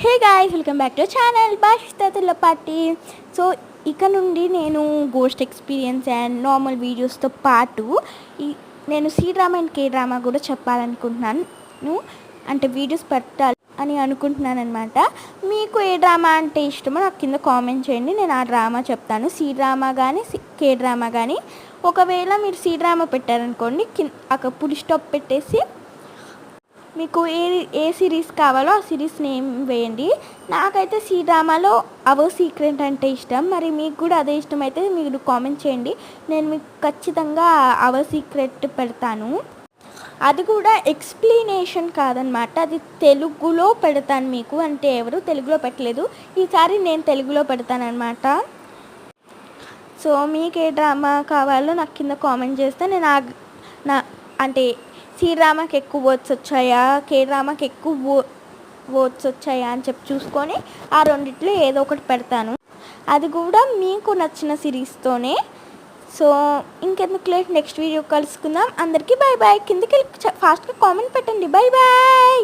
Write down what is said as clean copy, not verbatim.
Hey guys, welcome back to channel భాషితల party. So ఇక నుండి నేను గోస్ట్ ఎక్స్పీరియన్స్ అండ్ నార్మల్ వీడియోస్తో పాటు నేను C drama and K drama కూడా చెప్పాలనుకుంటున్నాను. అంటే వీడియోస్ పెట్టాలి అని అనుకుంటున్నాను అనమాట. మీకు ఏ డ్రామా అంటే ఇష్టమో నాకు కింద కామెంట్ చేయండి, నేను ఆ డ్రామా చెప్తాను. సీ డ్రామా కానీ కే డ్రామా కానీ. ఒకవేళ మీరు సీ డ్రామా పెట్టారనుకోండి, అక్కడ పులి స్టాప్ పెట్టేసి మీకు ఏ సిరీస్ కావాలో ఆ సిరీస్ నేమ్ వేయండి. నాకైతే సీ డ్రామాలో అవర్ సీక్రెట్ అంటే ఇష్టం. మరి మీకు కూడా అదే ఇష్టమైతే మీరు కామెంట్ చేయండి, నేను మీకు ఖచ్చితంగా అవర్ సీక్రెట్ పెడతాను. అది కూడా ఎక్స్ప్లెనేషన్ కాదనమాట, అది తెలుగులో పెడతాను మీకు. అంటే ఎవరు తెలుగులో పెట్టలేదు, ఈసారి నేను తెలుగులో పెడతానమాట. సో మీకు ఏ డ్రామా కావాలో నాకు కింద కామెంట్ చేస్తే నేను అంటే సీ డ్రామాకి ఎక్కువ ఓట్స్ వచ్చాయా, కే డ్రామాకి ఎక్కువ ఓట్స్ వచ్చాయా అని చెప్పి చూసుకొని ఆ రెండిట్లో ఏదో ఒకటి పెడతాను. అది కూడా మీకు నచ్చిన సిరీస్తోనే. సో ఇంకెందుకు లేట్, నెక్స్ట్ వీడియో కలుసుకుందాం. అందరికీ బాయ్ బాయ్. కిందకి ఫాస్ట్గా కామెంట్ పెట్టండి. Bye bye.